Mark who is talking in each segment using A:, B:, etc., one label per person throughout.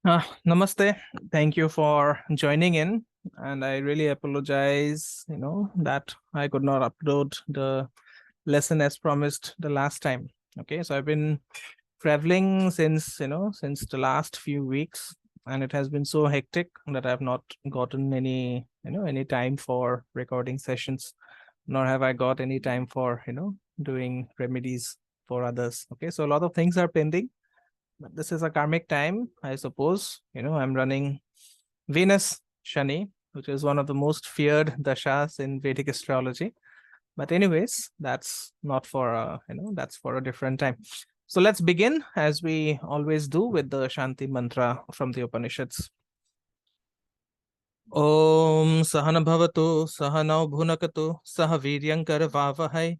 A: Namaste. Thank you for joining in. And I really apologize, that I could not upload the lesson as promised the last time. Okay, so I've been traveling since the last few weeks, and it has been so hectic that I've not gotten any time for recording sessions, nor have I got any time for, doing remedies for others. Okay, so a lot of things are pending. But this is a karmic time, I suppose. I'm running Venus Shani, which is one of the most feared dashas in Vedic astrology. But anyways, that's not for that's for a different time. So let's begin, as we always do, with the Shanti mantra from the Upanishads. Om Sahana Bhavatu Sahanau Bhunakatu Sah Viryankar Vavahai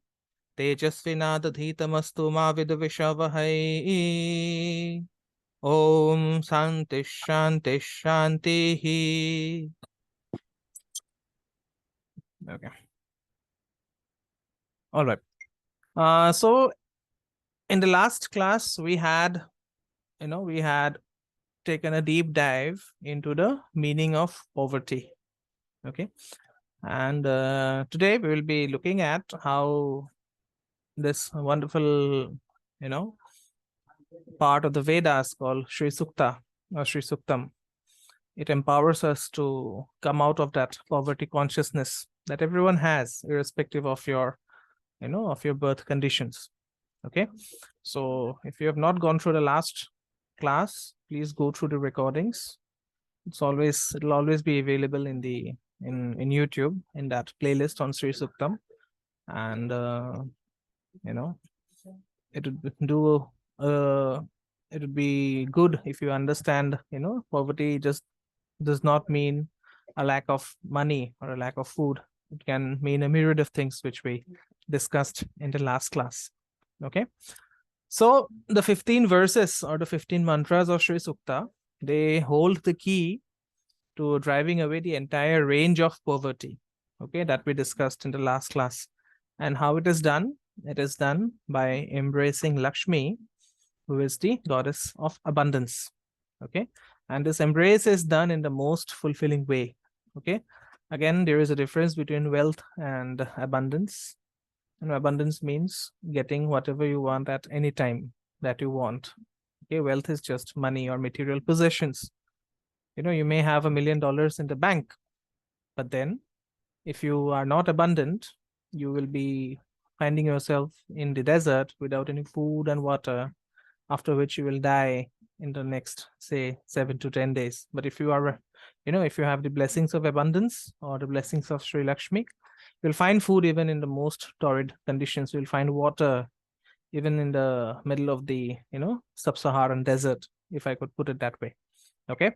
A: Tejasvinadadhitamastu Ma Vidvishavahai. Om Shanti Shanti Shanti. Okay. All right. So in the last class, we had taken a deep dive into the meaning of poverty. Okay. And today we will be looking at how this wonderful, part of the Vedas called Shri Sukta or Shri Suktam. It empowers us to come out of that poverty consciousness that everyone has, irrespective of your, of your birth conditions. Okay. So if you have not gone through the last class, please go through the recordings. It'll always be available in YouTube in that playlist on Shri Suktam. And it would be good if you understand, poverty just does not mean a lack of money or a lack of food. It can mean a myriad of things, which we discussed in the last class. Okay. So the 15 verses or the 15 mantras of Shri Sukta, they hold the key to driving away the entire range of poverty, okay, that we discussed in the last class. And how it is done? It is done by embracing Lakshmi, who is the goddess of abundance. Okay. And this embrace is done in the most fulfilling way. Okay. Again, there is a difference between wealth and abundance. And abundance means getting whatever you want at any time that you want. Okay. Wealth is just money or material possessions. You may have $1 million in the bank, but then if you are not abundant, you will be finding yourself in the desert without any food and water, after which you will die in the next, say, 7 to 10 days. But if you are, if you have the blessings of abundance or the blessings of Sri Lakshmi, you'll find food even in the most torrid conditions. You'll find water even in the middle of the, sub-Saharan desert, if I could put it that way. Okay.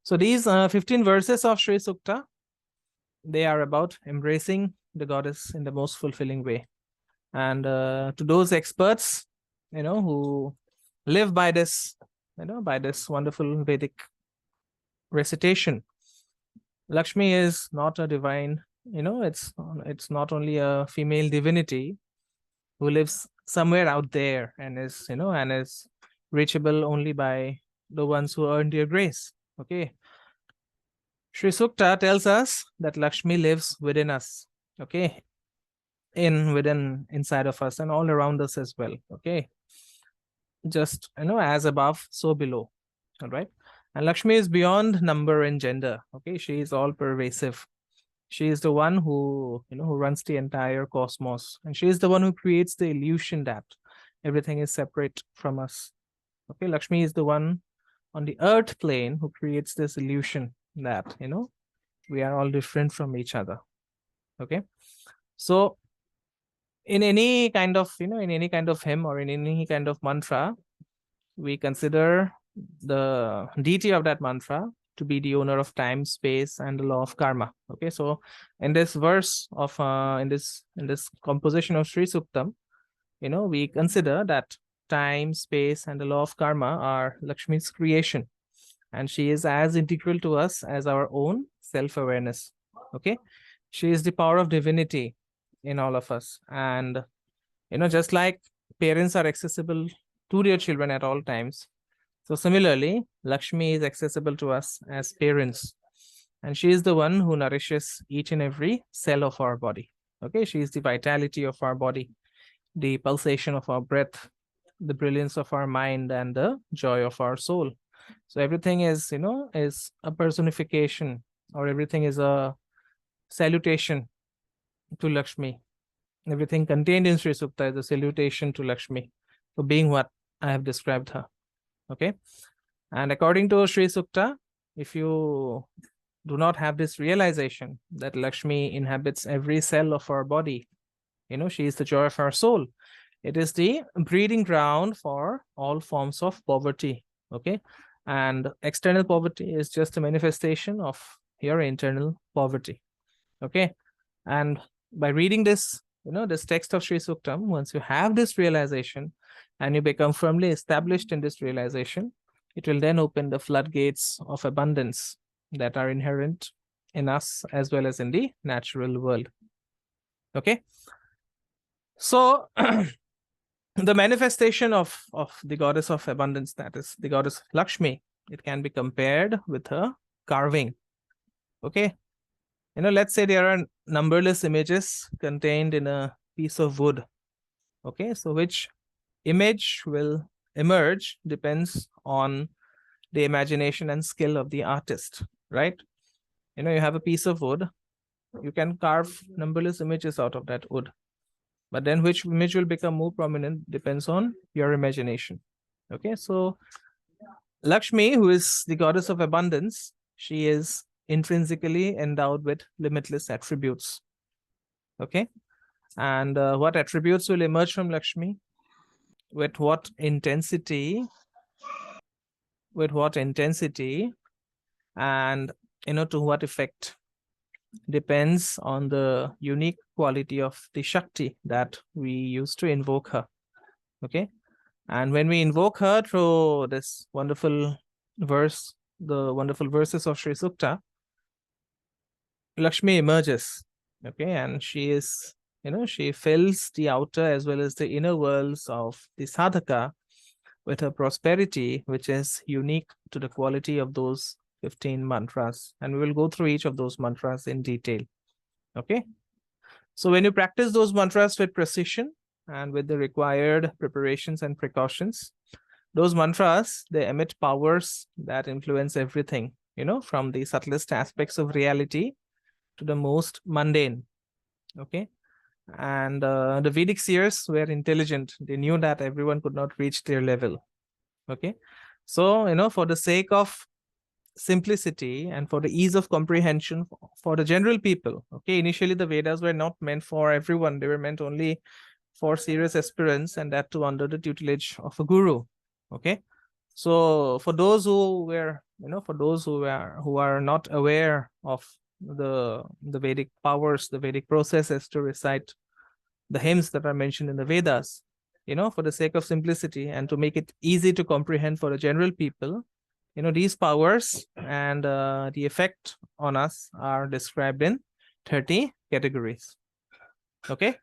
A: So these 15 verses of Shri Sukta, they are about embracing the goddess in the most fulfilling way. And to those experts, who live by this, by this wonderful Vedic recitation, Lakshmi is not a divine, it's not only a female divinity who lives somewhere out there and is reachable only by the ones who earned their grace. Okay. Shri Sukta tells us that Lakshmi lives within us. Okay. Inside of us and all around us as well. Okay. Just, as above, so below. All right. And Lakshmi is beyond number and gender. Okay. She is all pervasive. She is the one who runs the entire cosmos. And she is the one who creates the illusion that everything is separate from us. Okay. Lakshmi is the one on the earth plane who creates this illusion that, we are all different from each other. Okay. So in any kind of, in any kind of hymn or in any kind of mantra, we consider the deity of that mantra to be the owner of time, space, and the law of karma. Okay. So in this verse of, in this composition of Shri Suktam, we consider that time, space, and the law of karma are Lakshmi's creation. And she is as integral to us as our own self-awareness. Okay. She is the power of divinity in all of us. And, just like parents are accessible to their children at all times, So similarly, Lakshmi is accessible to us as parents, and she is the one who nourishes each and every cell of our body. Okay, she is the vitality of our body, the pulsation of our breath, the brilliance of our mind, and the joy of our soul. So everything is, is a personification, or everything is a salutation to Lakshmi. Everything contained in Shri Sukta is a salutation to Lakshmi for being what I have described her. Okay. And according to Shri Sukta, if you do not have this realization that Lakshmi inhabits every cell of our body, she is the joy of our soul. It is the breeding ground for all forms of poverty. Okay. And external poverty is just a manifestation of your internal poverty. Okay. And by reading this, this text of Shri Suktam, once you have this realization and you become firmly established in this realization, it will then open the floodgates of abundance that are inherent in us as well as in the natural world. Okay. So the manifestation of the goddess of abundance, that is the goddess Lakshmi, it can be compared with her carving. Okay. Let's say there are numberless images contained in a piece of wood. Okay, so which image will emerge depends on the imagination and skill of the artist, right? You have a piece of wood, you can carve numberless images out of that wood. But then which image will become more prominent depends on your imagination. Okay, so Lakshmi, who is the goddess of abundance, she is intrinsically endowed with limitless attributes. Okay, and what attributes will emerge from Lakshmi? With what intensity? And to what effect depends on the unique quality of the Shakti that we use to invoke her. Okay, and when we invoke her through this wonderful verse, the wonderful verses of Shri Sukta, Lakshmi emerges. Okay, and she is, she fills the outer as well as the inner worlds of the sadhaka with her prosperity, which is unique to the quality of those 15 mantras. And we will go through each of those mantras in detail. Okay. So when you practice those mantras with precision and with the required preparations and precautions, those mantras, they emit powers that influence everything, from the subtlest aspects of reality to the most mundane. Okay. And the Vedic seers were intelligent. They knew that everyone could not reach their level. Okay. So, for the sake of simplicity and for the ease of comprehension for the general people, okay, initially the Vedas were not meant for everyone. They were meant only for serious aspirants, and that too under the tutelage of a guru. Okay. So for those who were, who are not aware of the Vedic powers, the Vedic processes to recite the hymns that are mentioned in the Vedas, for the sake of simplicity and to make it easy to comprehend for the general people, these powers and the effect on us are described in 30 categories. Okay.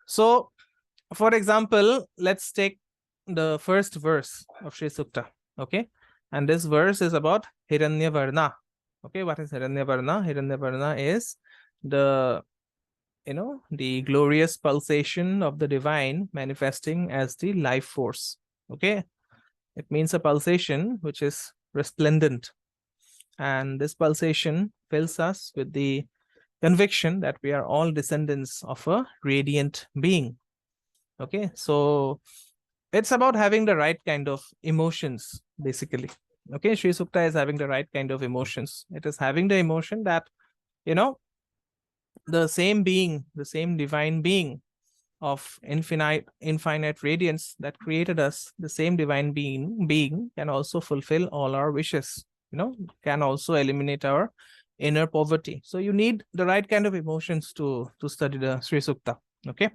A: So, for example, let's take the first verse of Shri Sukta. Okay. And this verse is about Hiranyavarna. Okay. What is Hiranyavarna? Hiranyavarna is the the glorious pulsation of the divine manifesting as the life force. Okay. It means a pulsation which is resplendent. And this pulsation fills us with the conviction that we are all descendants of a radiant being. Okay. So it's about having the right kind of emotions, basically. Okay. Shri Sukta is having the right kind of emotions. It is having the emotion that, the same being, the same divine being of infinite radiance that created us, the same divine being can also fulfill all our wishes, can also eliminate our inner poverty. So you need the right kind of emotions to study the Sri Sukta. Okay.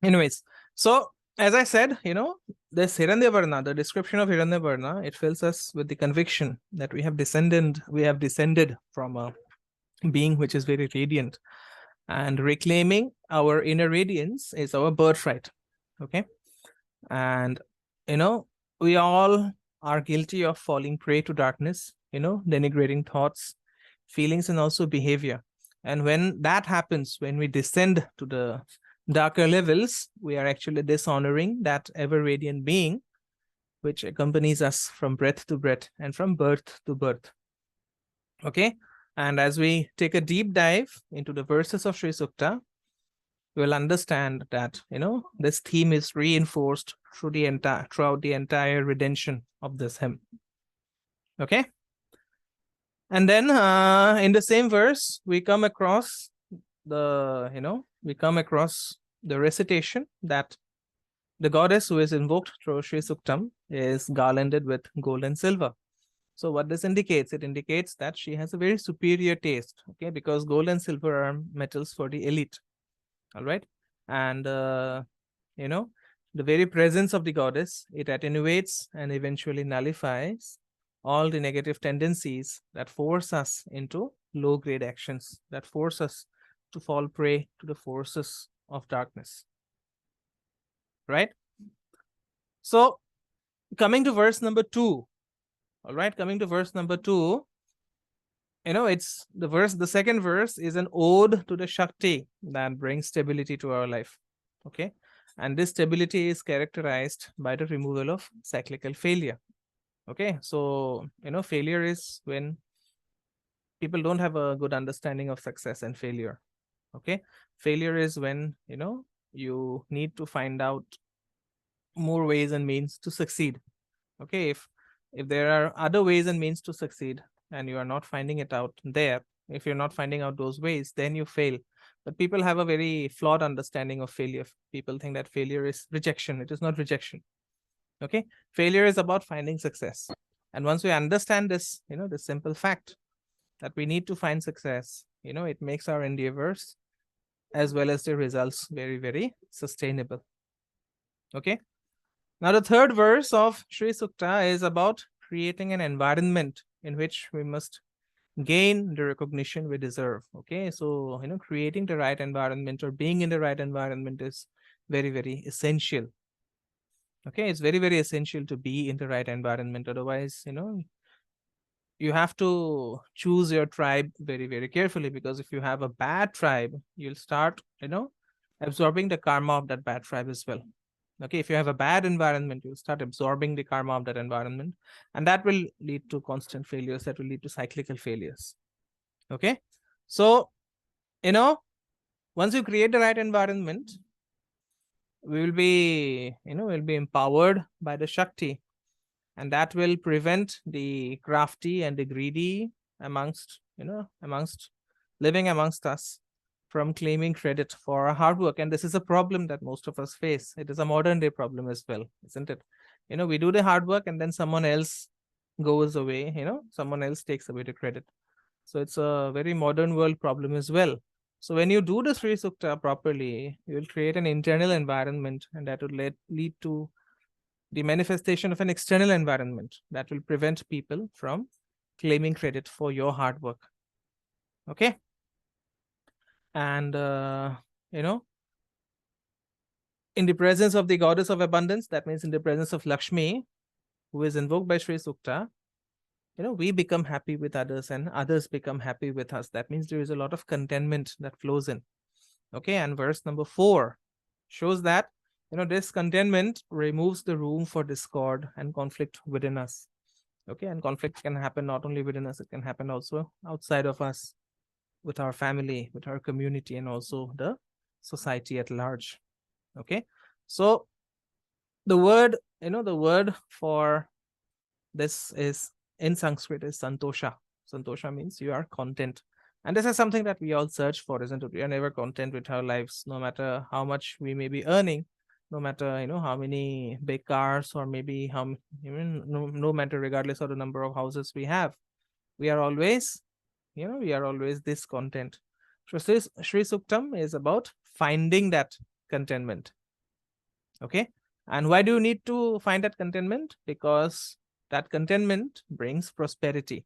A: Anyways, so as I said, this Hiranyavarna, the description of Hiranyavarna, it fills us with the conviction that we have descended from a being which is very radiant, and reclaiming our inner radiance is our birthright. Okay. And, we all are guilty of falling prey to darkness, denigrating thoughts, feelings, and also behavior. And when that happens, when we descend to the darker levels, we are actually dishonoring that ever radiant being which accompanies us from breath to breath and from birth to birth. Okay. And as we take a deep dive into the verses of Shri Sukta, we'll understand that, this theme is reinforced throughout the entire redemption of this hymn. Okay. And then in the same verse, we come across the recitation that the goddess who is invoked through Shri Suktam is garlanded with gold and silver. So what this indicates? It indicates that she has a very superior taste, okay, because gold and silver are metals for the elite. All right. And, the very presence of the goddess, it attenuates and eventually nullifies all the negative tendencies that force us into low-grade actions, that force us to fall prey to the forces of darkness. Right? So, coming to verse number 2. All right, coming to verse number 2, it's the second verse is an ode to the Shakti that brings stability to our life. Okay. And this stability is characterized by the removal of cyclical failure. Okay. So, failure is when people don't have a good understanding of success and failure. Okay. Failure is when, you need to find out more ways and means to succeed. Okay. If there are other ways and means to succeed and you are not finding it out there, if you're not finding out those ways, then you fail. But people have a very flawed understanding of failure. People think that failure is rejection. It is not rejection. Okay. Failure is about finding success. And once we understand this, this simple fact that we need to find success, it makes our endeavors as well as the results very, very sustainable. Okay. Now, the third verse of Shri Sukta is about creating an environment in which we must gain the recognition we deserve. Okay. So, creating the right environment or being in the right environment is very, very essential. Okay. It's very, very essential to be in the right environment. Otherwise, you have to choose your tribe very, very carefully, because if you have a bad tribe, you'll start, absorbing the karma of that bad tribe as well. Okay, if you have a bad environment, you'll start absorbing the karma of that environment, and that will lead to constant failures, that will lead to cyclical failures. Okay, so, once you create the right environment, we will be, we'll be empowered by the Shakti, and that will prevent the crafty and the greedy amongst living amongst us from claiming credit for our hard work. And this is a problem that most of us face. It is a modern day problem as well, isn't it? We do the hard work and then someone else goes away, someone else takes away the credit. So it's a very modern world problem as well. So when you do the Sri Sukta properly, you will create an internal environment, and that will lead to the manifestation of an external environment that will prevent people from claiming credit for your hard work. Okay. And, in the presence of the goddess of abundance, that means in the presence of Lakshmi, who is invoked by Shri Sukta, we become happy with others and others become happy with us. That means there is a lot of contentment that flows in. Okay. And verse number 4 shows that, this contentment removes the room for discord and conflict within us. Okay. And conflict can happen not only within us, it can happen also outside of us, with our family, with our community, and also the society at large. Okay. So the word for this is in Sanskrit is santosha. Santosha means you are content. And this is something that we all search for, isn't it? We are never content with our lives, no matter how much we may be earning, no matter, how many big cars, or maybe no matter, regardless of the number of houses we have, we are always discontent. So Shri Suktam is about finding that contentment. Okay. And why do you need to find that contentment? Because that contentment brings prosperity.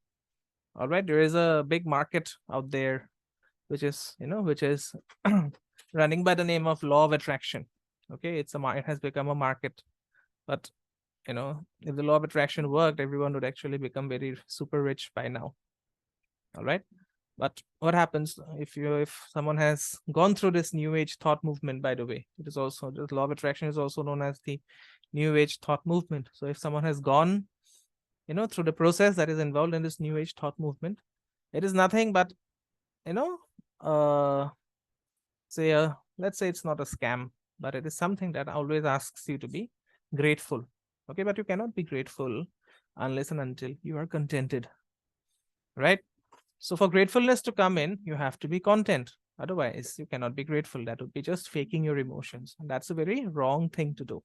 A: All right, there is a big market out there, which is, which is running by the name of law of attraction. Okay, it has become a market. But if the law of attraction worked, everyone would actually become very super rich by now. All right. But what happens if someone has gone through this new age thought movement? By the way, it is also, the law of attraction is also known as the new age thought movement. So if someone has gone through the process that is involved in this new age thought movement, it is nothing but let's say it's not a scam, but it is something that always asks you to be grateful. Okay, but you cannot be grateful unless and until you are contented, right? So for gratefulness to come in, you have to be content. Otherwise, you cannot be grateful. That would be just faking your emotions. And that's a very wrong thing to do.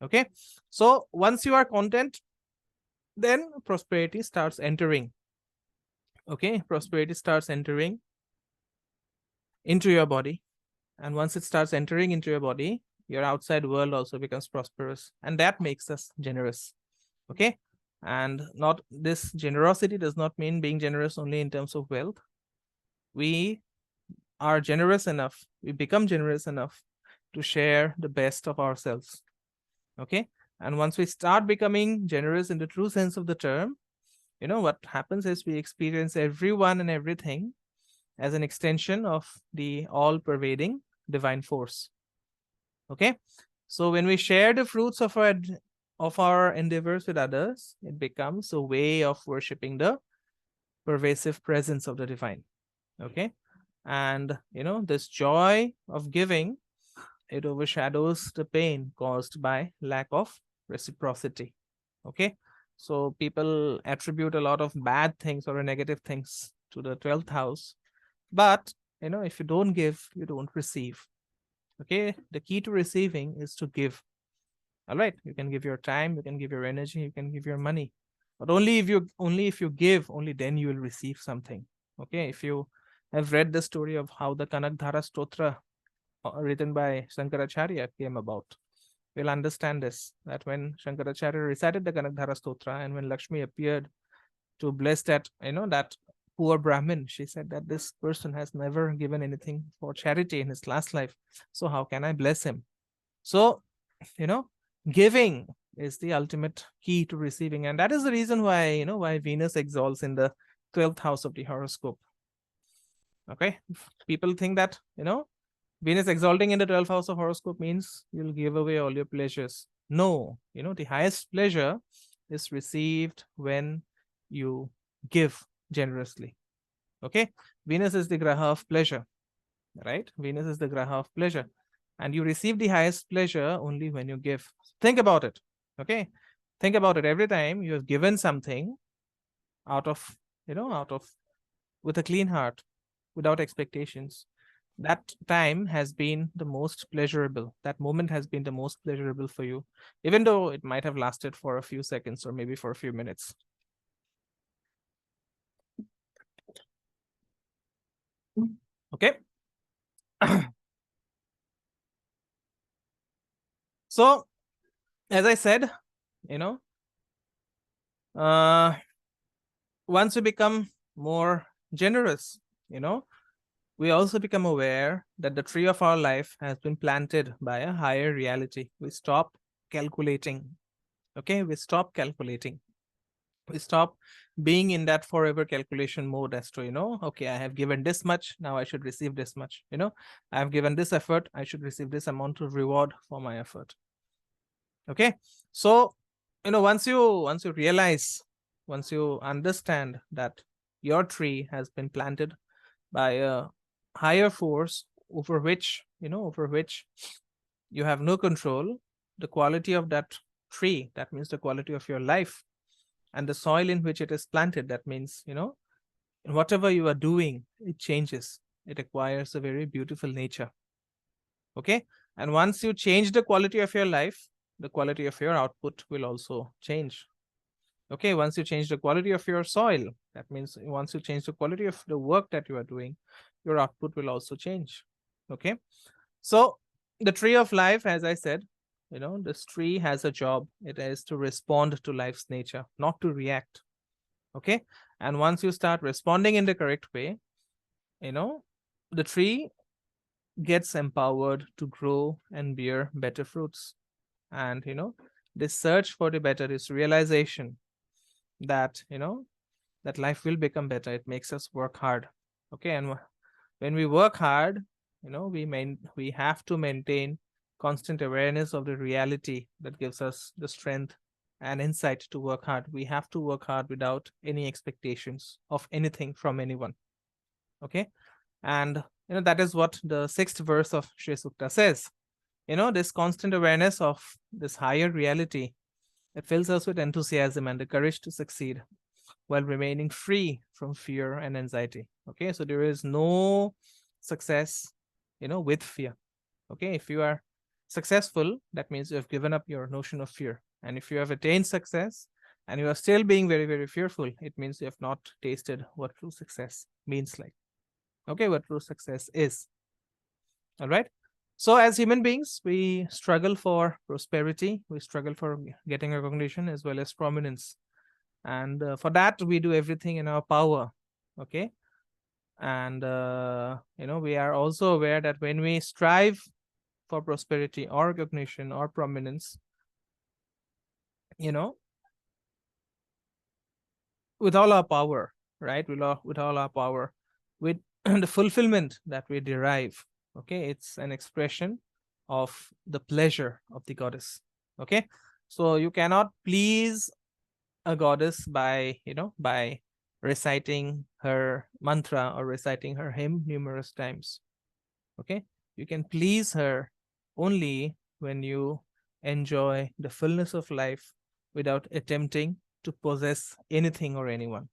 A: Okay. So once you are content, then prosperity starts entering. Okay. Prosperity starts entering into your body. And once it starts entering into your body, your outside world also becomes prosperous. And that makes us generous. Okay. And not this generosity does not mean being generous only in terms of wealth. We are generous enough, we become generous enough to share the best of ourselves. Okay. And once we start becoming generous in the true sense of the term, what happens is we experience everyone and everything as an extension of the all-pervading divine force. Okay. So when we share the fruits of our endeavors with others, it becomes a way of worshiping the pervasive presence of the divine. Okay. And this joy of giving, it overshadows the pain caused by lack of reciprocity. Okay. So people attribute a lot of bad things or negative things to the 12th house. But if you don't give, you don't receive. Okay. The key to receiving is to give. All right. You can give your time, you can give your energy, you can give your money. But only if you give, only then you will receive something. Okay. If you have read the story of how the Kanakdhara Stotra written by Shankaracharya came about, we'll understand this, that when Shankaracharya recited the Kanakdhara Stotra and when Lakshmi appeared to bless that, that poor Brahmin, she said that this person has never given anything for charity in his last life. So how can I bless him? So, giving is the ultimate key to receiving. And that is the reason why, why Venus exalts in the 12th house of the horoscope. Okay. People think that, Venus exalting in the 12th house of horoscope means you'll give away all your pleasures. No, the highest pleasure is received when you give generously. Okay. Venus is the graha of pleasure, right? Venus is the graha of pleasure. And you receive the highest pleasure only when you give. Think about it. Okay. Think about it. Every time you have given something out of with a clean heart, without expectations, that time has been the most pleasurable. That moment has been the most pleasurable for you, even though it might have lasted for a few seconds or maybe for a few minutes. Okay. So, as I said, once we become more generous, we also become aware that the tree of our life has been planted by a higher reality. We stop calculating. Okay, we stop calculating. We stop being in that forever calculation mode as to, okay, I have given this much, now I should receive this much. I have given this effort, I should receive this amount of reward for my effort. Okay, so once you realize, once you understand that your tree has been planted by a higher force over which you have no control, the quality of that tree, that means the quality of your life, and the soil in which it is planted, that means whatever you are doing, it changes, it acquires a very beautiful nature. Okay, and once you change the quality of your life, the quality of your output will also change. Okay, once you change the quality of your soil, that means once you change the quality of the work that you are doing, your output will also change. Okay, so the tree of life, as I said, this tree has a job. It is to respond to life's nature, not to react. Okay. And once you start responding in the correct way, the tree gets empowered to grow and bear better fruits. And this search for the better, this realization that that life will become better, it makes us work hard. Okay. And when we work hard, we have to maintain constant awareness of the reality that gives us the strength and insight to work hard. We have to work hard without any expectations of anything from anyone. Okay. And that is what the 6th verse of Shri Sukta says. This constant awareness of this higher reality, it fills us with enthusiasm and the courage to succeed while remaining free from fear and anxiety. Okay, so there is no success, with fear. Okay, if you are successful, that means you have given up your notion of fear. And if you have attained success and you are still being very, very fearful, it means you have not tasted what true success means like. Okay, what true success is. All right. So as human beings, we struggle for prosperity. We struggle for getting recognition as well as prominence. And for that, we do everything in our power. Okay. And, we are also aware that when we strive for prosperity or recognition or prominence, with all our power, right? With all our power, with the fulfillment that we derive, okay, it's an expression of the pleasure of the goddess. Okay, so you cannot please a goddess by reciting her mantra or reciting her hymn numerous times. Okay, you can please her only when you enjoy the fullness of life without attempting to possess anything or anyone.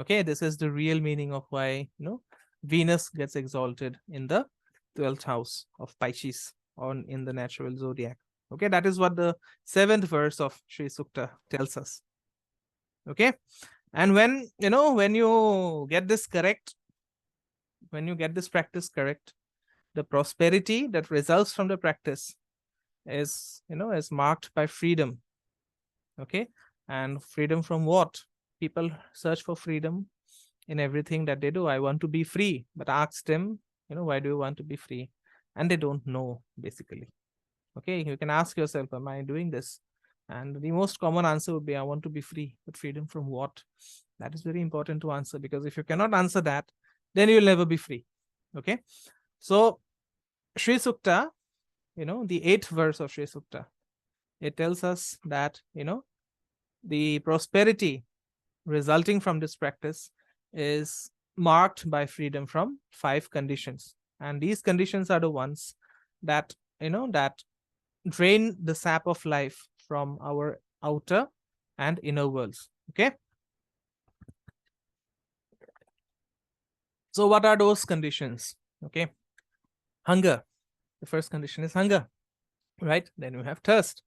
A: Okay, this is the real meaning of why Venus gets exalted in the 12th house of Pisces on in the natural zodiac. Okay, that is what the 7th verse of Shri Sukta tells us. Okay, and when you get this correct, when you get this practice correct, the prosperity that results from the practice is marked by freedom. Okay, and freedom from what? People search for freedom in everything that they do. I want to be free, but ask them, why do you want to be free? And they don't know, basically. Okay, you can ask yourself, am I doing this? And the most common answer would be, I want to be free. But freedom from what? That is very important to answer, because if you cannot answer that, then you'll never be free. Okay, so Shri Sukta, the 8th verse of Shri Sukta, it tells us that the prosperity resulting from this practice is marked by freedom from 5 conditions. And these conditions are the ones that that drain the sap of life from our outer and inner worlds. Okay, so what are those conditions? Okay, hunger. The first condition is hunger, right? Then you have thirst.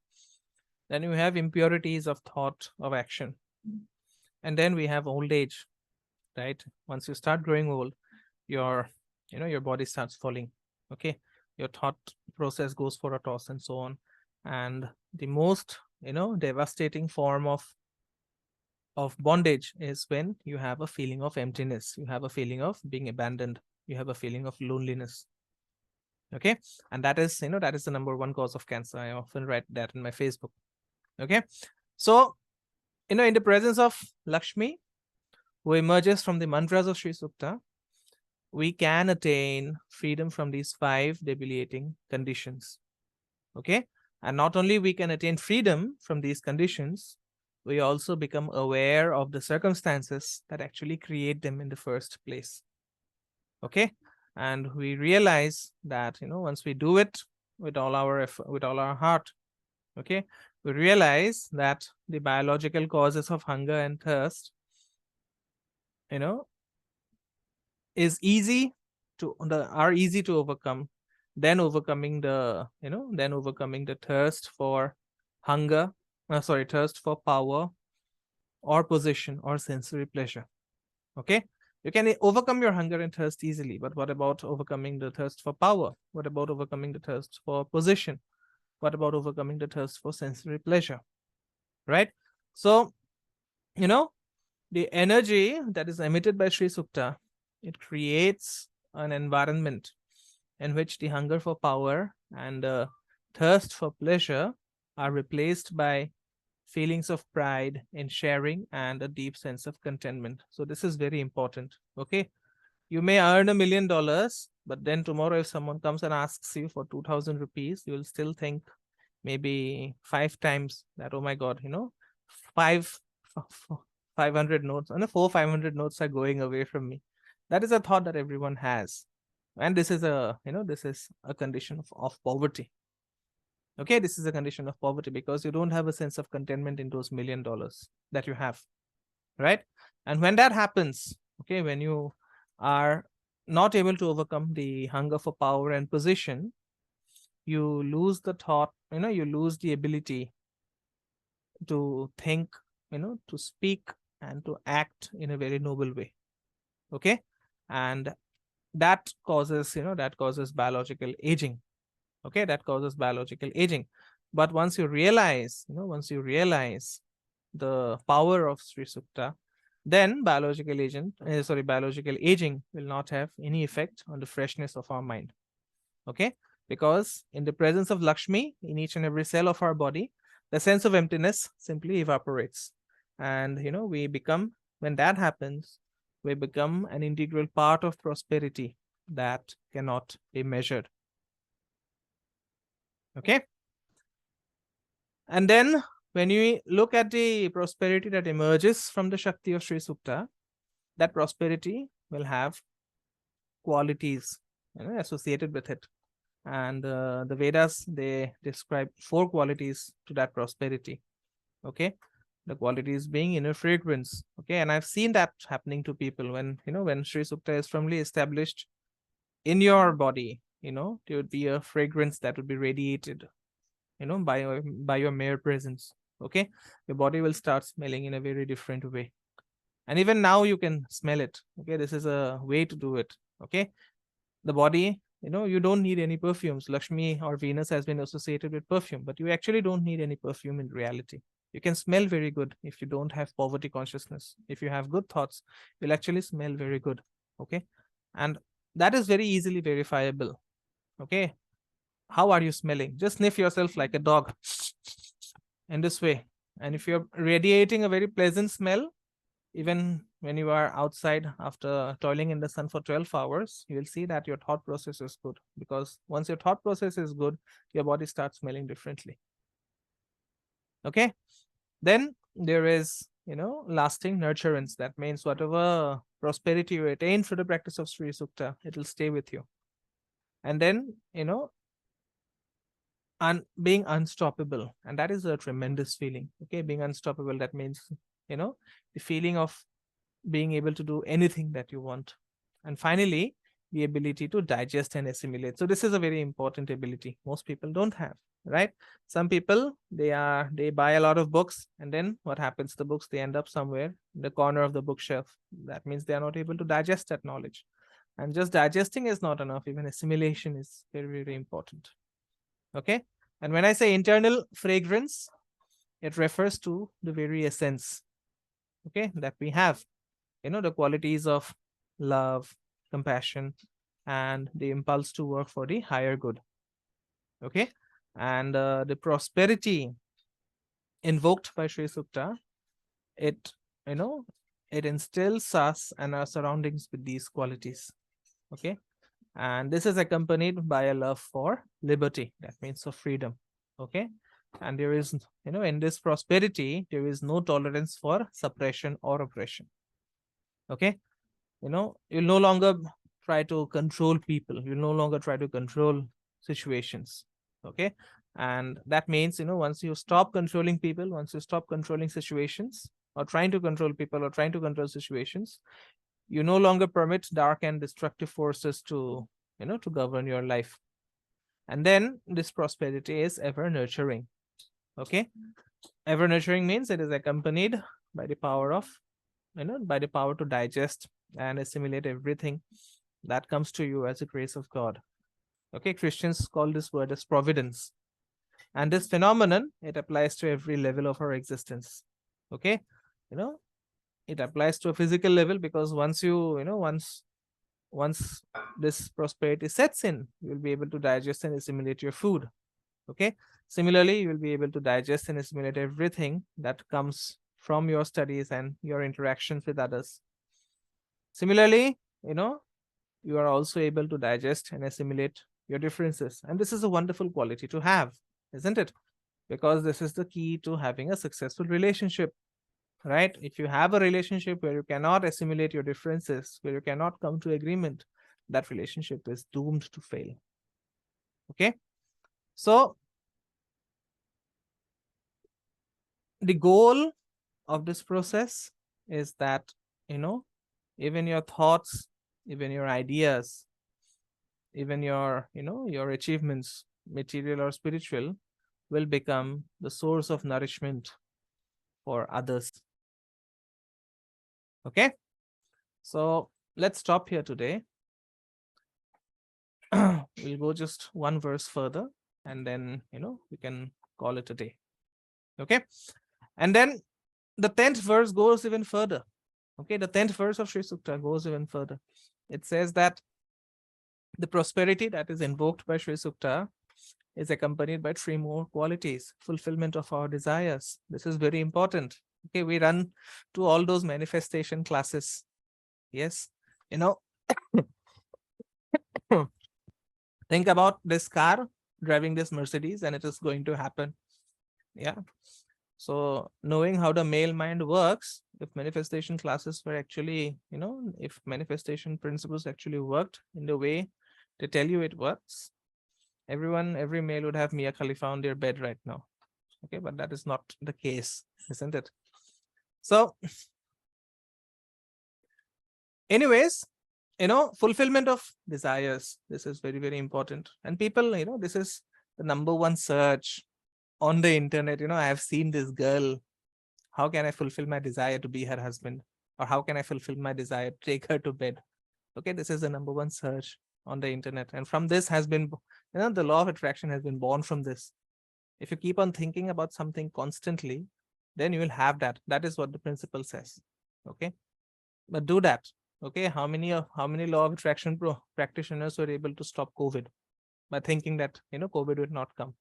A: Then you have impurities of thought, of action. And then we have old age, right? Once you start growing old, your body starts falling. Okay, your thought process goes for a toss and so on. And the most devastating form of bondage is when you have a feeling of emptiness, you have a feeling of being abandoned, you have a feeling of loneliness. Okay, and that is that is the number 1 cause of cancer. I often write that in my Facebook. Okay, so in the presence of Lakshmi, who emerges from the mantras of Shri Sukta, we can attain freedom from these 5 debilitating conditions. Okay, and not only we can attain freedom from these conditions, we also become aware of the circumstances that actually create them in the first place. Okay, and we realize that once we do it with all our effort, with all our heart, okay, we realize that the biological causes of hunger and thirst are easy to overcome, then overcoming the thirst for thirst for power or position or sensory pleasure. Okay, you can overcome your hunger and thirst easily, but what about overcoming the thirst for power? What about overcoming the thirst for position? What about overcoming the thirst for sensory pleasure? Right? So, you know, the energy that is emitted by Shri Sukta, it creates an environment in which the hunger for power and thirst for pleasure are replaced by feelings of pride in sharing and a deep sense of contentment. So this is very important. Okay. You may earn $1 million, but then tomorrow if someone comes and asks you for 2,000 rupees, you will still think maybe 5 times that, oh my God, five, 500 notes, and 500 notes are going away from me. That is a thought that everyone has. And this is this is a condition of poverty. Okay, this is a condition of poverty because you don't have a sense of contentment in those $1 million that you have, right? And when that happens, okay, when you are not able to overcome the hunger for power and position, you lose the thought, you lose the ability to think, to speak and to act in a very noble way. Okay. And that causes, that causes biological aging. Okay, that causes biological aging. But once you realize, the power of Sri Sukta, then biological aging will not have any effect on the freshness of our mind. Okay, because in the presence of Lakshmi in each and every cell of our body, the sense of emptiness simply evaporates. And we become, when that happens, we become an integral part of prosperity that cannot be measured. Okay. And then when you look at the prosperity that emerges from the Shakti of Sri Sukta, that prosperity will have qualities associated with it. And the Vedas, they describe 4 qualities to that prosperity. Okay. The qualities being inner fragrance. Okay. And I've seen that happening to people when, when Sri Sukta is firmly established in your body, there would be a fragrance that would be radiated by your mere presence. Okay, your body will start smelling in a very different way, and even now you can smell it. Okay, this is a way to do it. Okay, the body, you don't need any perfumes. Lakshmi or Venus has been associated with perfume, but you actually don't need any perfume in reality. You can smell very good if you don't have poverty consciousness. If you have good thoughts, you'll actually smell very good. Okay, and that is very easily verifiable. Okay, how are you smelling? Just sniff yourself like a dog in this way. And if you're radiating a very pleasant smell, even when you are outside after toiling in the sun for 12 hours, you will see that your thought process is good. Because once your thought process is good, your body starts smelling differently. Okay. Then there is, lasting nurturance. That means whatever prosperity you attain through the practice of Sri Sukta, it will stay with you. And then, being unstoppable, and that is a tremendous feeling. Okay, being unstoppable, that means the feeling of being able to do anything that you want. And finally, the ability to digest and assimilate. So this is a very important ability most people don't have, right? Some people, they buy a lot of books, and then what happens? The books, they end up somewhere in the corner of the bookshelf. That means they are not able to digest that knowledge. And just digesting is not enough. Even assimilation is very, very important. Okay. And when I say internal fragrance, it refers to the very essence, okay, that we have, the qualities of love, compassion, and the impulse to work for the higher good. Okay. And the prosperity invoked by Sri Sukta, it, it instills us and our surroundings with these qualities. Okay. And this is accompanied by a love for liberty. That means of freedom. Okay. And there is, in this prosperity, there is no tolerance for suppression or oppression. Okay. You'll no longer try to control people. You'll no longer try to control situations. Okay. And that means, once you stop controlling people, once you stop controlling situations, or trying to control people, or trying to control situations, you no longer permit dark and destructive forces to, to govern your life. And then this prosperity is ever nurturing. Okay. Ever nurturing means it is accompanied by the power of, by the power to digest and assimilate everything that comes to you as a grace of God. Okay. Christians call this word as providence. And this phenomenon, it applies to every level of our existence. Okay. It applies to a physical level, because once once this prosperity sets in, you'll be able to digest and assimilate your food. Okay. Similarly, you will be able to digest and assimilate everything that comes from your studies and your interactions with others. Similarly, you are also able to digest and assimilate your differences. And this is a wonderful quality to have, isn't it? Because this is the key to having a successful relationship, right? If you have a relationship where you cannot assimilate your differences, where you cannot come to agreement, that relationship is doomed to fail. Okay. So the goal of this process is that, even your thoughts, even your ideas, even your achievements, material or spiritual, will become the source of nourishment for others. Okay. So let's stop here today. We'll go just one verse further, and then we can call it a day. Okay. And then the 10th verse goes even further. Okay, the 10th verse of Shri Sukta goes even further. It says that the prosperity that is invoked by Shri Sukta is accompanied by 3 more qualities: fulfillment of our desires. This is very important. Okay, we run to all those manifestation classes. Yes, think about this car driving this Mercedes, and it is going to happen. Yeah. So knowing how the male mind works, if manifestation classes were actually, if manifestation principles actually worked in the way they tell you it works, every male would have Mia Khalifa on their bed right now. Okay, but that is not the case, isn't it? So anyways, fulfillment of desires, this is very, very important. And people, this is the number one search on the internet. I have seen this girl. How can I fulfill my desire to be her husband? Or how can I fulfill my desire to take her to bed? Okay, this is the number one search on the internet. And from this has been, the law of attraction has been born from this. If you keep on thinking about something constantly, then you will have that. That is what the principle says. Okay, but do that. Okay, how many law of attraction practitioners were able to stop COVID by thinking that COVID would not come?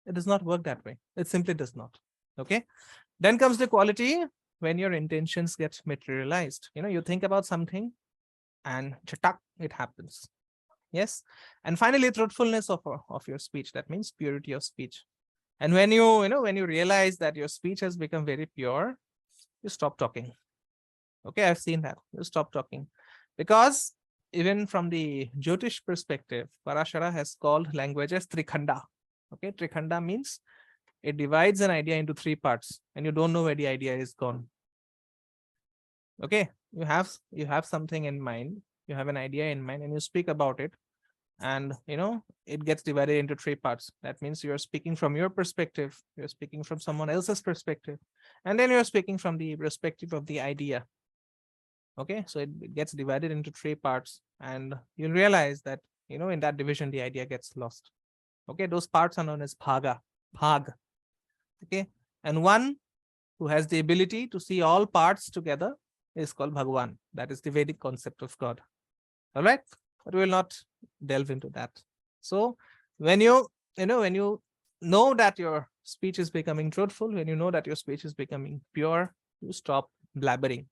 A: It does not work that way. It simply does not. Okay. Then comes the quality when your intentions get materialized. You think about something and chatak, it happens. Yes. And finally, truthfulness of your speech. That means purity of speech. And when when you realize that your speech has become very pure, you stop talking. Okay, I've seen that. You stop talking. Because even from the jyotish perspective, Parashara has called languages trikhanda. Okay, trikhanda means it divides an idea into 3 parts, and you don't know where the idea is gone. Okay, you have something in mind, you have an idea in mind, and you speak about it, and it gets divided into 3 parts. That means you're speaking from your perspective, you're speaking from someone else's perspective, and then you're speaking from the perspective of the idea. Okay, so it gets divided into 3 parts, and you'll realize that in that division the idea gets lost. Okay, those parts are known as bhag. Okay, and one who has the ability to see all parts together is called Bhagwan. That is the Vedic concept of God. All right, but we will not delve into that. So when you know that your speech is becoming truthful, when you know that your speech is becoming pure, you stop blabbering.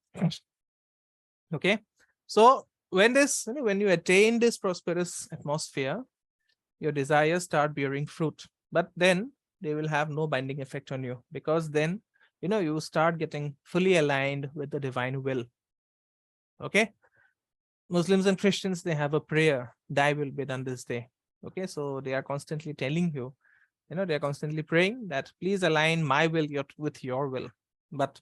A: Okay, so when you attain this prosperous atmosphere, your desires start bearing fruit, but then they will have no binding effect on you, because then you start getting fully aligned with the divine will. Okay, Muslims and Christians, they have a prayer, thy will be done this day. Okay, so they are constantly telling you, they're constantly praying that please align my will with your will. But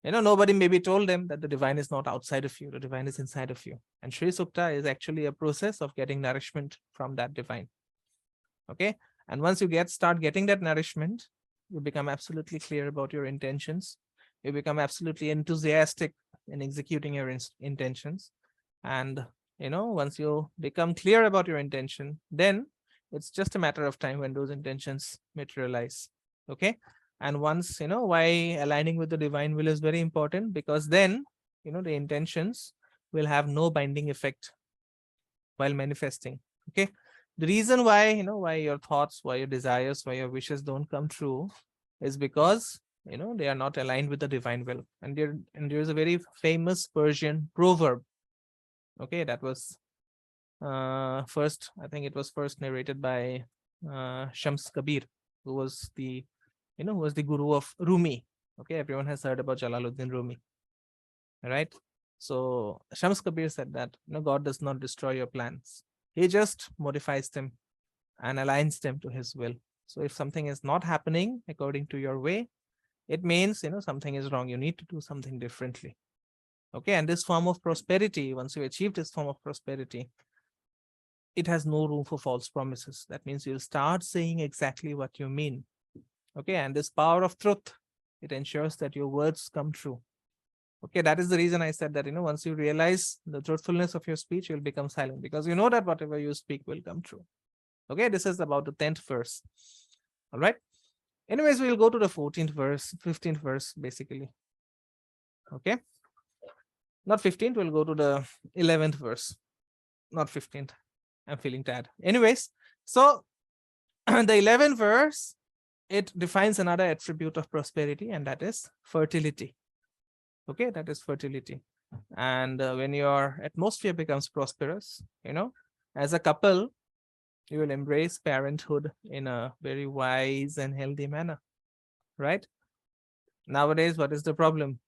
A: nobody maybe told them that the divine is not outside of you, the divine is inside of you. And Shri Sukta is actually a process of getting nourishment from that divine. Okay, and once you start getting that nourishment, you become absolutely clear about your intentions. You become absolutely enthusiastic in executing your intentions. And once you become clear about your intention, then It's just a matter of time when those intentions materialize. Okay. And once, why aligning with the divine will is very important, because then, the intentions will have no binding effect while manifesting. Okay. The reason why, why your thoughts, why your desires, why your wishes don't come true is because, they are not aligned with the divine will. And there is a very famous Persian proverb. Okay. That was I think it was first narrated by Shams Kabir, who was the guru of Rumi. Okay, everyone has heard about Jalaluddin Rumi, right? So Shams Kabir said that God does not destroy your plans; He just modifies them and aligns them to His will. So if something is not happening according to your way, it means something is wrong. You need to do something differently. Okay, and this form of prosperity, once you achieve this form of prosperity, it has no room for false promises. That means you'll start saying exactly what you mean. Okay, and this power of truth, it ensures that your words come true. Okay, that is the reason I said that, once you realize the truthfulness of your speech, you'll become silent, because you know that whatever you speak will come true. Okay, this is about the 10th verse. All right. Anyways, we'll go to the 14th verse, 15th verse, basically. Okay. Not 15th, we'll go to the 11th verse, not 15th. I'm feeling tired. Anyways, so the 11th verse, it defines another attribute of prosperity, and that is fertility. Okay, that is fertility. And when your atmosphere becomes prosperous, as a couple, you will embrace parenthood in a very wise and healthy manner, right? Nowadays, what is the problem?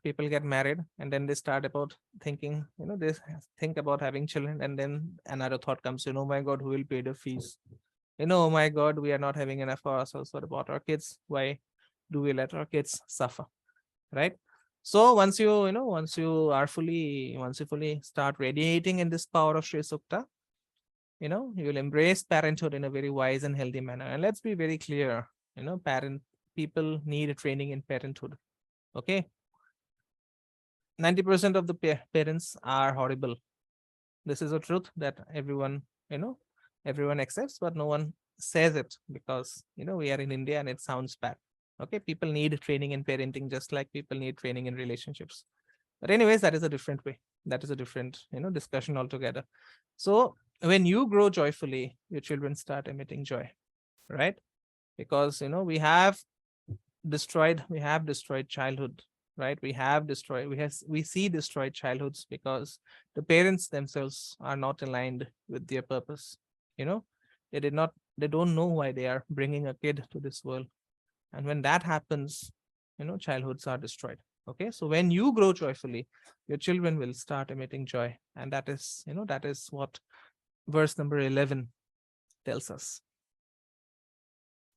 A: People get married and then they start about thinking, they think about having children, and then another thought comes in, oh my God, who will pay the fees? Oh my God, we are not having enough for ourselves. What about our kids? Why do we let our kids suffer? Right? So once you fully start radiating in this power of Shri Sukta, you will embrace parenthood in a very wise and healthy manner. And let's be very clear, people need a training in parenthood. Okay. 90% of the parents are horrible. This is a truth that everyone accepts, but no one says it, because we are in India and it sounds bad. Okay, people need training in parenting just like people need training in relationships. But anyways, that is a different way. That is a different discussion altogether. So when you grow joyfully, your children start emitting joy, right? Because we have destroyed childhood, right? We see destroyed childhoods because the parents themselves are not aligned with their purpose. They don't know why they are bringing a kid to this world. And when that happens, childhoods are destroyed. Okay, so when you grow joyfully, your children will start emitting joy. And that is what verse number 11 tells us.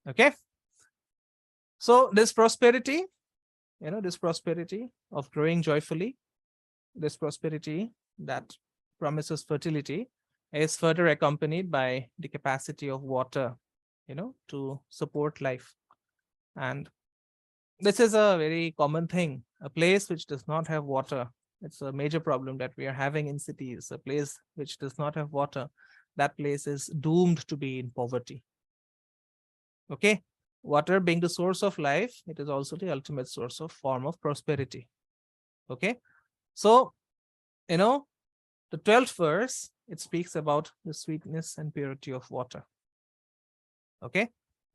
A: Okay, so this prosperity of growing joyfully, this prosperity that promises fertility, is further accompanied by the capacity of water, to support life. And this is a very common thing. A place which does not have water, it's a major problem that we are having in cities. A place which does not have water, that place is doomed to be in poverty. Okay. Water being the source of life, it is also the ultimate source of form of prosperity. Okay. So, the 12th verse, it speaks about the sweetness and purity of water. Okay.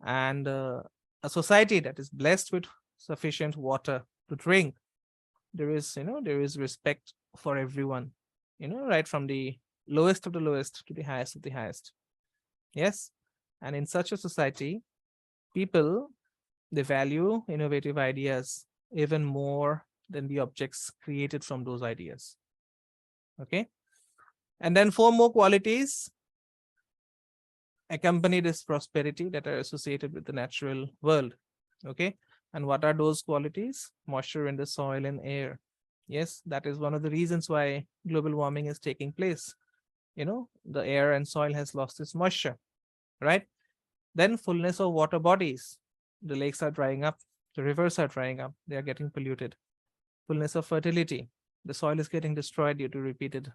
A: And a society that is blessed with sufficient water to drink, there is respect for everyone, right from the lowest of the lowest to the highest of the highest. Yes. And in such a society, people, they value innovative ideas even more than the objects created from those ideas. Okay. And then 4 more qualities accompany this prosperity that are associated with the natural world. Okay. And what are those qualities? Moisture in the soil and air. Yes, that is one of the reasons why global warming is taking place. The air and soil has lost its moisture, right? Then fullness of water bodies. The lakes are drying up. The rivers are drying up. They are getting polluted. Fullness of fertility. The soil is getting destroyed due to repeated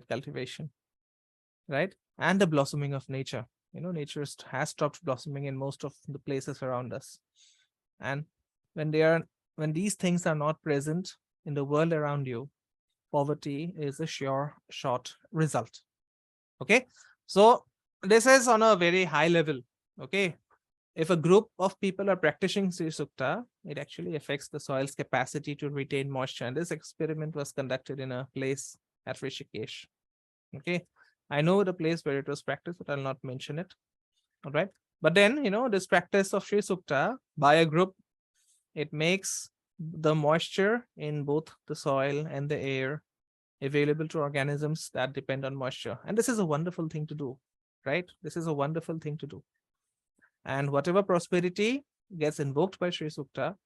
A: cultivation, right? And the blossoming of nature. Nature has stopped blossoming in most of the places around us. And when when these things are not present in the world around you, poverty is a sure short result. Okay. So this is on a very high level. Okay. If a group of people are practicing Shri Sukta, it actually affects the soil's capacity to retain moisture. And this experiment was conducted in a place at Rishikesh. Okay. I know the place where it was practiced, but I'll not mention it. All right. But then, this practice of Shri Sukta by a group, it makes the moisture in both the soil and the air available to organisms that depend on moisture. And this is a wonderful thing to do, right? This is a wonderful thing to do. And whatever prosperity gets invoked by Shri Sukta,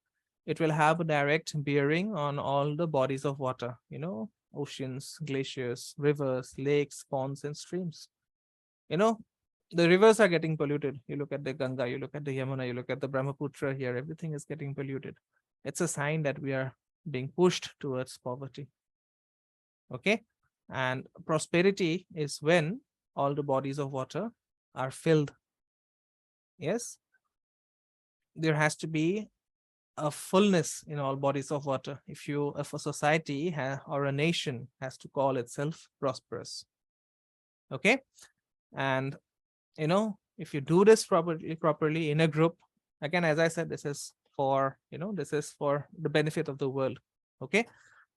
A: it will have a direct bearing on all the bodies of water, oceans, glaciers, rivers, lakes, ponds, and streams. The rivers are getting polluted. You look at the Ganga, you look at the Yamuna, you look at the Brahmaputra here, everything is getting polluted. It's a sign that we are being pushed towards poverty. Okay. And prosperity is when all the bodies of water are filled. Yes. There has to be a fullness in all bodies of water if a society or a nation has to call itself prosperous. Okay. And if you do this properly in a group, again, as I said, this is for the benefit of the world. Okay.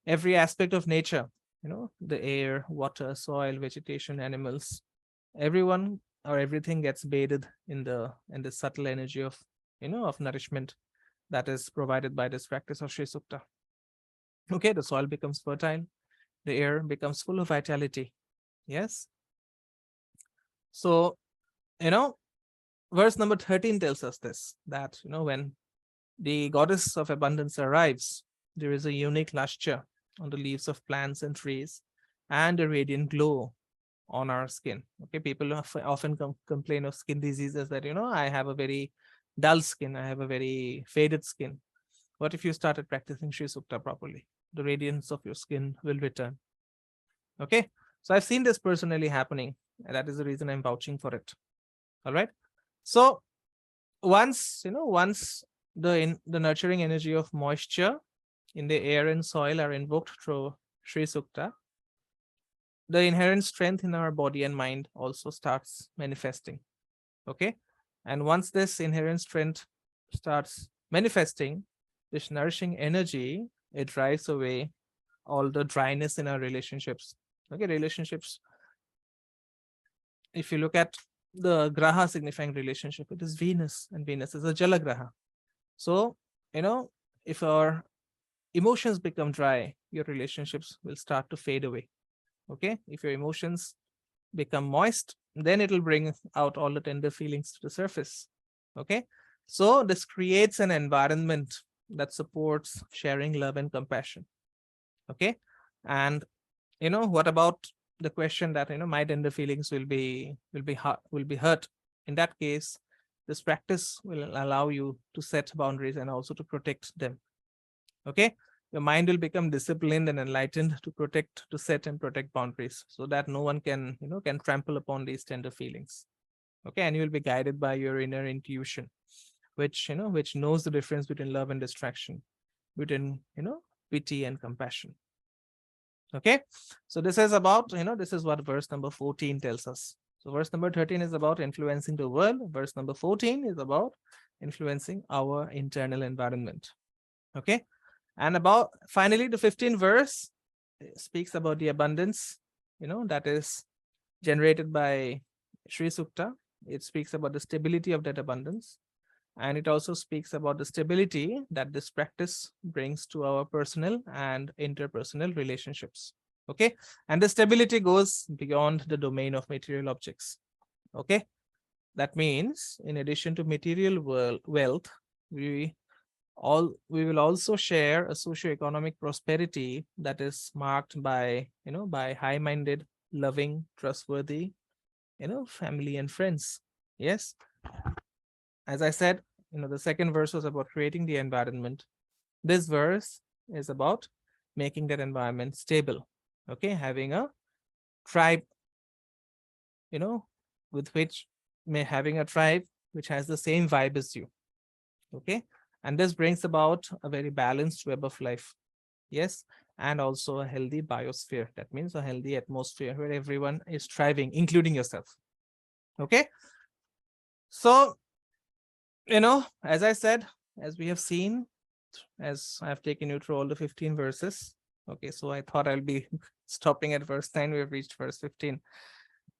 A: Every aspect of nature, the air, water, soil, vegetation, animals, everyone or everything gets bathed in the subtle energy of of nourishment that is provided by this practice of Shri Sukta. Okay, the soil becomes fertile, the air becomes full of vitality. Yes. So, verse number 13 tells us this, that, when the goddess of abundance arrives, there is a unique luster on the leaves of plants and trees and a radiant glow on our skin. Okay, people often complain of skin diseases that, I have a very dull skin, I have a very faded skin. What if you started practicing Shri Sukta properly? The radiance of your skin will return. Okay, so I've seen this personally happening, and that is the reason I'm vouching for it. All right. So once the nurturing energy of moisture in the air and soil are invoked through Shri Sukta, the inherent strength in our body and mind also starts manifesting. Okay. And once this inherent strength starts manifesting, this nourishing energy, it drives away all the dryness in our relationships. Okay, relationships. If you look at the graha signifying relationship, it is Venus, and Venus is a Jala graha. So, if our emotions become dry, your relationships will start to fade away. Okay, if your emotions become moist, then it will bring out all the tender feelings to the surface. Okay, so this creates an environment that supports sharing, love, and compassion. Okay, and what about the question that my tender feelings will be hurt? In that case, this practice will allow you to set boundaries and also to protect them. Okay, your mind will become disciplined and enlightened to set and protect boundaries, so that no one can trample upon these tender feelings. Okay, and you will be guided by your inner intuition, which knows the difference between love and distraction, between pity and compassion. Okay, so this is about this is what verse number 14 tells us. So verse number 13 is about influencing the world. Verse number 14 is about influencing our internal environment. Okay, and about finally the 15th verse speaks about the abundance that is generated by Shri Sukta. It speaks about the stability of that abundance, and it also speaks about the stability that this practice brings to our personal and interpersonal relationships. Okay, and the stability goes beyond the domain of material objects. Okay, that means in addition to material wealth, we will also share a socio-economic prosperity that is marked by by high-minded, loving, trustworthy family and friends. Yes, as I said, the second verse was about creating the environment. This verse is about making that environment stable. Okay, having a tribe with which may having a tribe which has the same vibe as you. Okay. And this brings about a very balanced web of life. Yes. And also a healthy biosphere. That means a healthy atmosphere where everyone is thriving, including yourself. Okay. So, as I said, as we have seen, as I've taken you through all the 15 verses. Okay. So I thought I'll be stopping at verse 9. We've reached verse 15.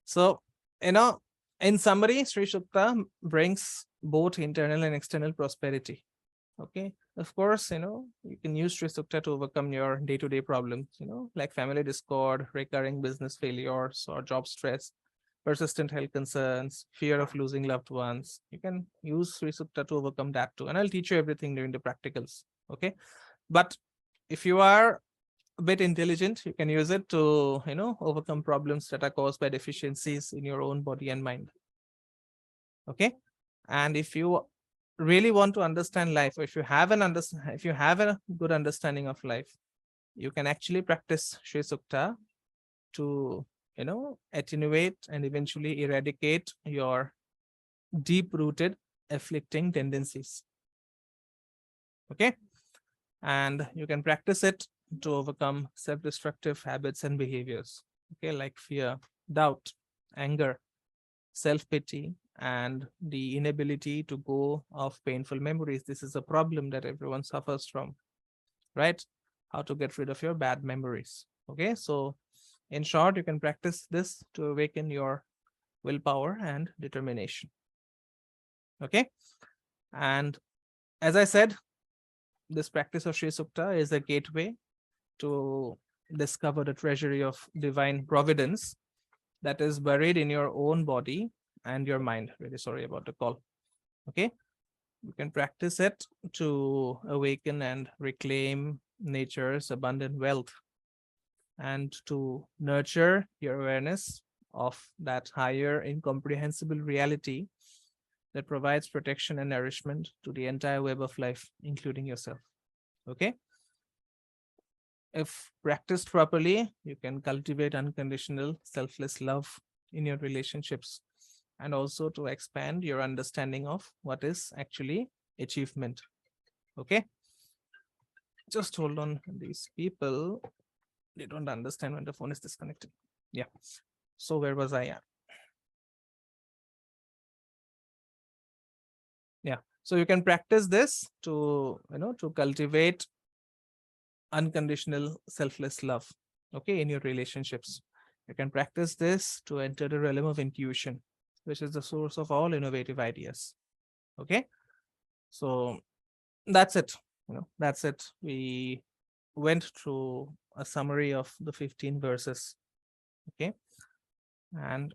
A: So, in summary, Shri Sukta brings both internal and external prosperity. Okay. Of course, you can use Shri Sukta to overcome your day-to-day problems, like family discord, recurring business failures, or job stress, persistent health concerns, fear of losing loved ones. You can use Shri Sukta to overcome that too. And I'll teach you everything during the practicals. Okay. But if you are a bit intelligent, you can use it to, overcome problems that are caused by deficiencies in your own body and mind. Okay. And if you really want to understand life, or if you have a good understanding of life, you can actually practice Shri Sukta to, attenuate and eventually eradicate your deep-rooted afflicting tendencies. Okay. And you can practice it to overcome self-destructive habits and behaviors. Okay, like fear, doubt, anger, self-pity, and the inability to go off painful memories. This is a problem that everyone suffers from, right? How to get rid of your bad memories. Okay, so in short, you can practice this to awaken your willpower and determination. Okay, and as I said, this practice of Shri Sukta is a gateway to discover the treasury of divine providence that is buried in your own body and your mind. Really sorry about the call. Okay. You can practice it to awaken and reclaim nature's abundant wealth and to nurture your awareness of that higher incomprehensible reality that provides protection and nourishment to the entire web of life, including yourself. Okay. If practiced properly, you can cultivate unconditional, selfless love in your relationships, and also to expand your understanding of what is actually achievement. Okay. Just hold on. These people, they don't understand when the phone is disconnected. Yeah. So where was I at? Yeah. So you can practice this to, to cultivate unconditional selfless love, okay, in your relationships. You can practice this to enter the realm of intuition, which is the source of all innovative ideas. Okay, so that's it. That's it. We went through a summary of the 15 verses. Okay, and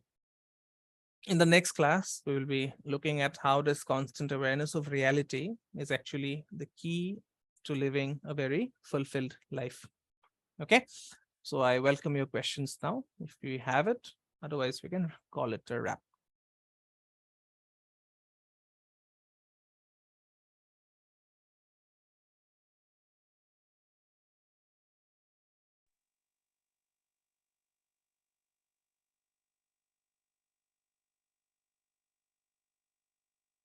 A: in the next class, we will be looking at how this constant awareness of reality is actually the key to living a very fulfilled life. Okay, so I welcome your questions now if we have it. Otherwise, we can call it a wrap.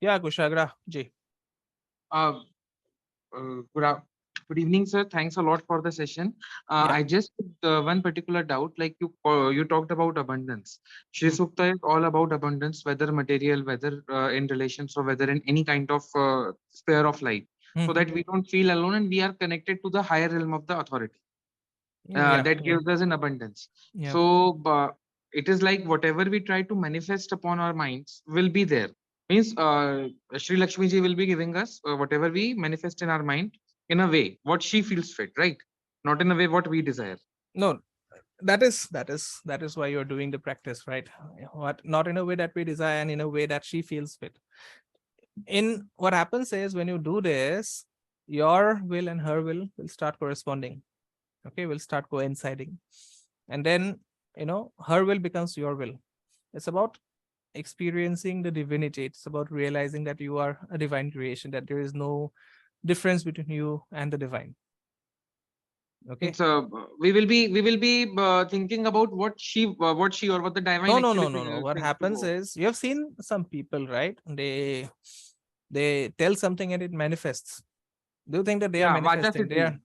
A: Yeah, Kushagra ji.
B: Uh, uh, good, af- Good evening, sir. Thanks a lot for the session.
A: Yeah.
B: I just one particular doubt. Like you talked about abundance. Shri
A: Mm.
B: Sukta is all about abundance, whether material, whether in relations, or whether in any kind of sphere of life, so
A: Mhm.
B: that we don't feel alone and we are connected to the higher realm of the authority
A: Yeah,
B: that
A: yeah,
B: gives us an abundance.
A: yeah.
B: So it is like whatever we try to manifest upon our minds will be there. Means Sri Lakshmi ji will be giving us whatever we manifest in our mind in a way what she feels fit, right? Not in a way what we desire.
A: No, that is why you're doing the practice, right? What, not in a way that we desire and in a way that she feels fit. In what happens is when you do this, your will and her will start corresponding. Okay, will start coinciding. And then, her will becomes your will. It's about experiencing the divinity. It's about realizing that you are a divine creation, that there is no difference between you and the divine. Okay.
B: It's we will be thinking about what she or what the divine
A: No,
B: actually
A: What
B: thinks
A: happens
B: to.
A: is, you have seen some people, right? They tell something and it manifests. Do you think that they are
B: Yeah, Vacha
A: manifesting? They
B: Siddhi.
A: are.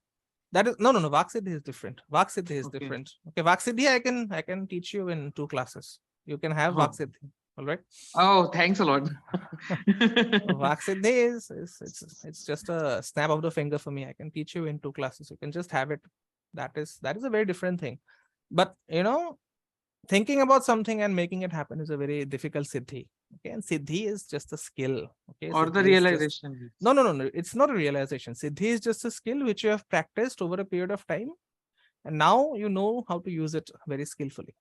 A: That is no. Vaksiddhi is different. Vaksiddhi is
B: Okay.
A: different. Okay, Vaksiddhi I can teach you in 2 classes. You can have
B: Oh.
A: Vaksiddhi. All right.
B: Oh, thanks a lot.
A: Vaksiddhi is it's just a snap of the finger for me. I can teach you in 2 classes. You can just have it. That is a very different thing. But thinking about something and making it happen is a very difficult siddhi. Okay, and siddhi is just a skill. Okay,
B: Or the
A: siddhi is just
B: realization.
A: no. It's not a realization. Siddhi is just a skill which you have practiced over a period of time, and now you know how to use it very skillfully.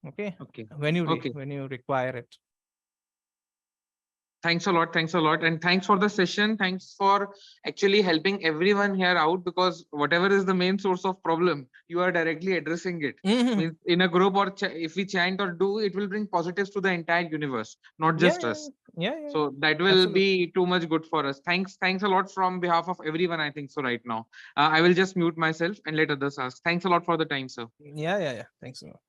A: Okay,
B: Okay.
A: when you
B: Okay.
A: when you require it.
B: Thanks a lot. Thanks a lot. And thanks for the session. Thanks for actually helping everyone here out, because whatever is the main source of problem, you are directly addressing it.
A: Mhm.
B: Means in a group or if we chant or do, it will bring positives to the entire universe, not
A: Yeah,
B: just us.
A: yeah.
B: So that will
A: Absolutely.
B: be too much good for us. Thanks a lot from behalf of everyone. I think so right now. I will just mute myself and let others ask. Thanks a lot for the time, sir.
A: Yeah. Thanks a lot.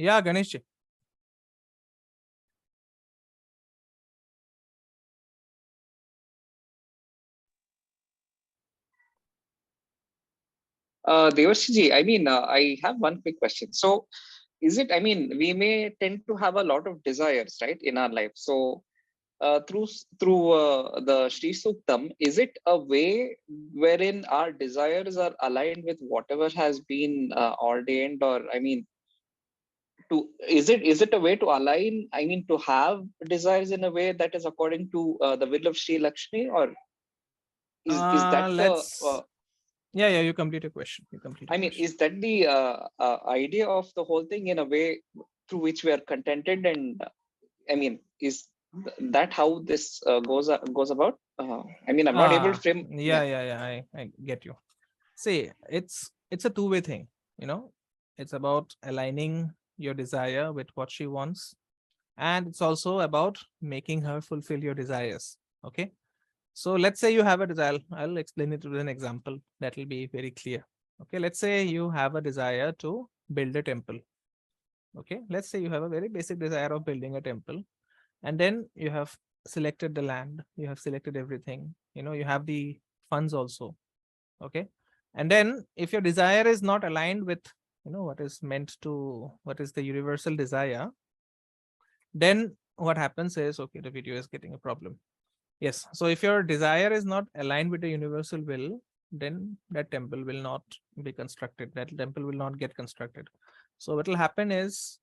A: Yeah, Ganesh ji.
C: Devarshi ji, I mean, I have one quick question. So, is it? I mean, we may tend to have a lot of desires, right, in our life. So, through the Shri Suktam, is it a way wherein our desires are aligned with whatever has been ordained, or I mean, to is it a way to align? I mean, to have desires in a way that is according to the will of Shri Lakshmi, or is that the
A: Let's. Yeah. You complete a question. You complete a
C: I mean,
A: question.
C: is that the idea of the whole thing in a way through which we are contented? And I mean, is that how this goes about? I mean, I'm not able to frame. Yeah.
A: Yeah. I get you. See, it's a two-way thing. You know, it's about aligning your desire with what she wants, and it's also about making her fulfill your desires. Okay. So let's say you have a desire. I'll explain it with an example that will be very clear. Okay. Let's say you have a desire to build a temple. Okay. Let's say you have a very basic desire of building a temple, and then you have selected the land, you have selected everything, you have the funds also. Okay. And then if your desire is not aligned with what is the universal desire, then what happens is, okay, the video is getting a problem. Yes. So if your desire is not aligned with the universal will, then that temple will not be constructed. That temple will not get constructed. So what will happen is,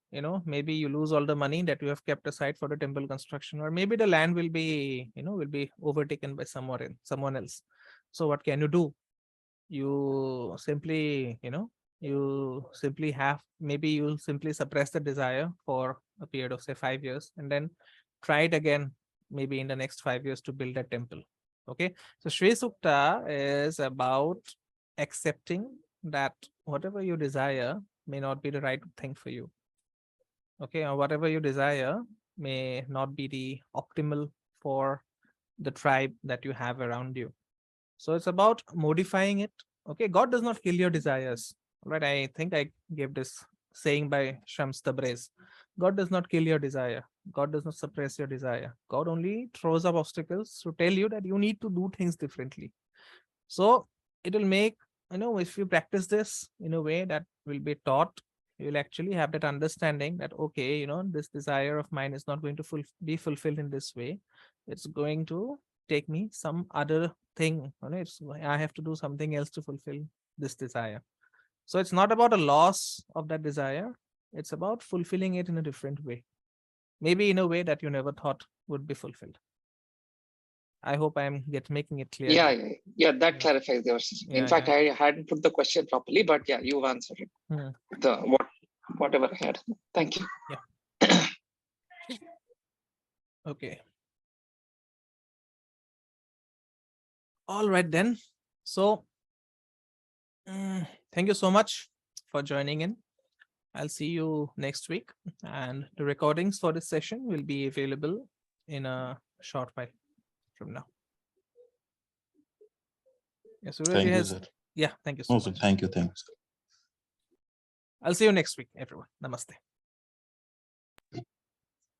A: maybe you lose all the money that you have kept aside for the temple construction, or maybe the land will be overtaken by someone else. So what can you do? You simply, maybe you'll simply suppress the desire for a period of say 5 years, and then try it again maybe in the next 5 years to build a temple. Okay. So Shri Sukta is about accepting that whatever you desire may not be the right thing for you. Okay. Or whatever you desire may not be the optimal for the tribe that you have around you. So it's about modifying it. Okay, God does not kill your desires. Right? I think I gave this saying by Shams Tabriz. God does not kill your desire. God does not suppress your desire. God only throws up obstacles to tell you that you need to do things differently. So it will make, if you practice this in a way that will be taught, you will actually have that understanding that, okay, this desire of mine is not going to be fulfilled in this way. It's going to take me some other thing. I have to do something else to fulfill this desire. So it's not about a loss of that desire. It's about fulfilling it in a different way. Maybe in a way that you never thought would be fulfilled. I hope I'm making it clear
C: Yeah,
A: here.
C: yeah. That
A: Yeah.
C: clarifies the verses. In fact,
A: Yeah.
C: I hadn't put the question properly, but yeah, you've answered it.
A: Hmm.
C: Whatever I had. Thank you.
A: Yeah. Okay. All right then. So thank you so much for joining in. I'll see you next week, and the recordings for this session will be available in a short while from now. Yeah, Suraj
D: Thank you,
A: has.
D: sir.
A: Yeah, thank you so
D: No, sir.
A: much.
D: Thank you. Thank you, sir.
A: I'll see you next week, everyone. Namaste.